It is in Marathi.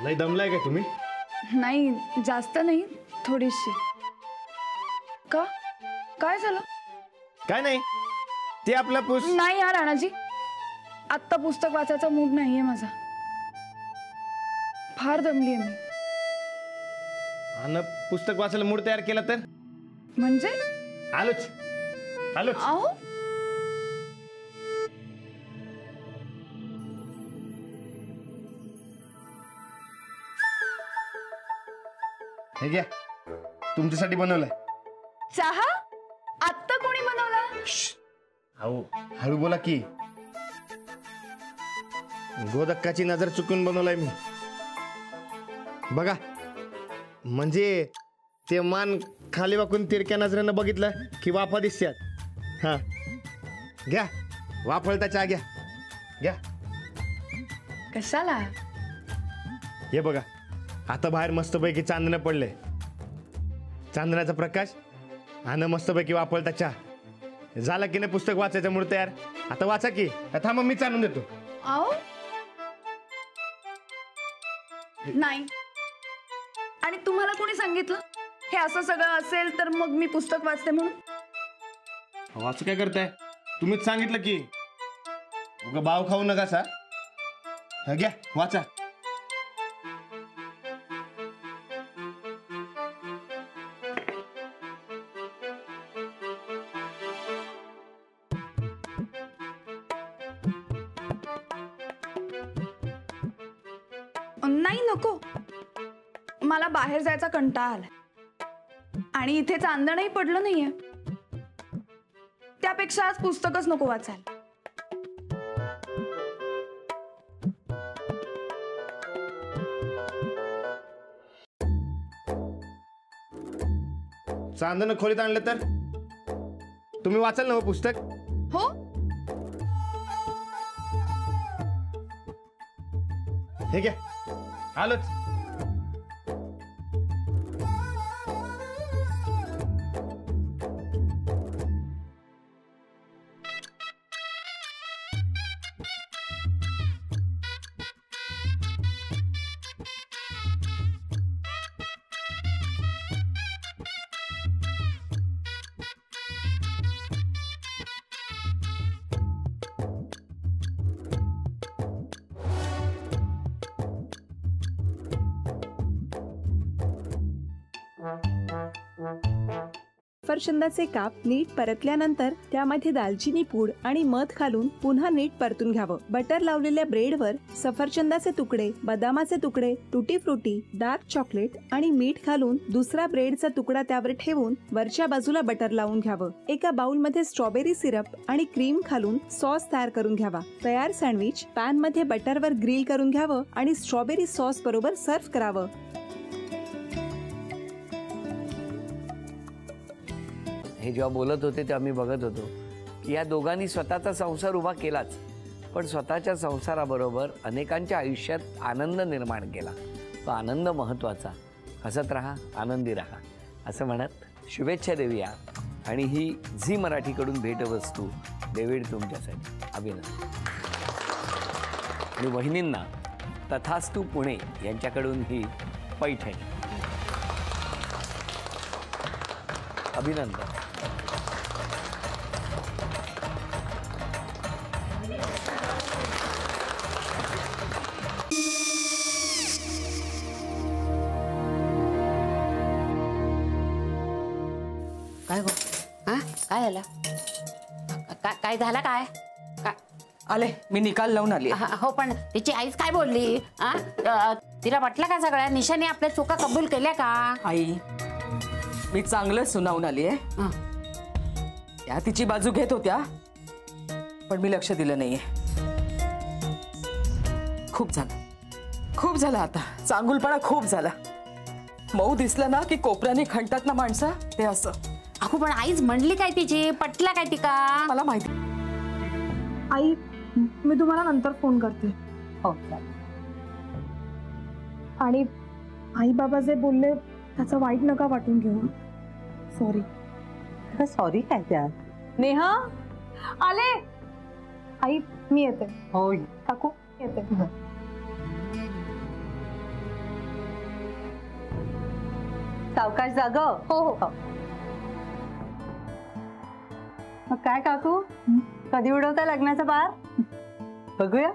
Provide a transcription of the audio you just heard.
लय दमलाय का तुम्ही? नाही जास्त नाही, थोडीशी. का काय झालं? काय नाही, ते आपला नाही यार राणाजी, आत्ता पुस्तक वाचायचा मूड नाहीये माझा. फार दमलीये मी. आणि पुस्तक वाचायला मूड तयार केला तर? म्हणजे आलोच आलोच. अहो हे घ्या, तुमच्यासाठी बनवलंय चहा. आत्ता कोणी बनवला? अहो हळू बोला की. गोदक्काची नजर चुकून बनवलाय मी. बघा, म्हणजे ते मान खाली वाकून तिरक्या नजरेनं बघितलं की वाफा दिसत्यात. हा घ्या, वाफळता चहा घ्या. घ्या. कशाला? हे बघा, आता बाहेर मस्तपैकी चांदणं पडले. चांदण्याचा प्रकाश आणि मस्तपैकी वापरता चहा झाला की नाही पुस्तक वाचायचं मूड तयार. आता वाचा की. थांबा, मी चालून देतो. आओ नाही. आणि तुम्हाला कोणी सांगितलं हे असं सगळं असेल तर मग मी पुस्तक वाचते म्हणून? असं काय करताय? तुम्हीच सांगितलं की. उगा बाव खाऊ नका सा. घ्या वाचा. नाही नको, मला बाहेर जायचा कंटाळा आलाय आणि इथे चांदणही पडलं नाहीये. त्यापेक्षा आज पुस्तकच नको वाचायला. चांदणं खोलीत आणलं तर तुम्ही वाचाल ना हो पुस्तक? हो. हे घ्या, आलोच. सफरचंदाचे काप नीट परतल्यानंतर त्यामध्ये दालचिनी पूड आणि मध घालून पुन्हा नीट परतून घ्यावं. बटर लावलेल्या ब्रेडवर सफरचंदाचे तुकडे, बदामाचे तुकडे, टुटी फ्रुटी, डार्क चॉकलेट आणि मीठ घालून दुसरा ब्रेडचा तुकडा त्यावर ठेवून वरच्या बाजूला बटर लावून घ्यावं. एका बाउलमध्ये स्ट्रॉबेरी सिरप आणि क्रीम घालून सॉस तयार करून घ्यावा. तयार सँडविच पॅन मध्ये बटरवर ग्रिल करून घ्यावं आणि स्ट्रॉबेरी सॉस बरोबर सर्व्ह करावं. हे जेव्हा बोलत होते तेव्हा मी बघत होतो की या दोघांनी स्वतःचा संसार उभा केलाच, पण स्वतःच्या संसाराबरोबर अनेकांच्या आयुष्यात आनंद निर्माण केला. तो आनंद महत्त्वाचा. हसत राहा, आनंदी राहा असं म्हणत शुभेच्छा देऊया. आणि ही झी मराठीकडून भेटवस्तू डेव्हिड तुमच्यासाठी. अभिनंदन. आणि वहिनींना तथास्तू पुणे यांच्याकडून ही पैठणी. अभिनंदन. काय गो? हा काय झालं? काय झालं? काय आले, मी निकाल लावून आली. हो, पण तिची आईच काय बोलली? तिला वाटलं का सगळ्या निशाने आपल्या चुका कबूल केल्या का? आई, मी चांगलं सुनावून आली आहे. त्या तिची बाजू घेत होत्या, पण मी लक्ष दिलं नाहीये. खूप झालं आता. चांगुलपणा खूप झाला. मऊ दिसलं ना की कोपऱ्याने खणतात ना माणसं, ते असं. अगो, पण आईच म्हणली काय तिची? पटला काय ती का? मला माहिती. आई, मी तुम्हाला नंतर फोन करते. हो. आणि आई बाबा जे बोलले त्याचं वाईट नका वाटून घेऊ. सॉरी. सॉरी काय त्या? नेहा आले. आई मी येते. होय काकू येते. सावकाश जाग. हो हो. मग काय काकू, कधी उडवता लग्नाचा बार? बघूया.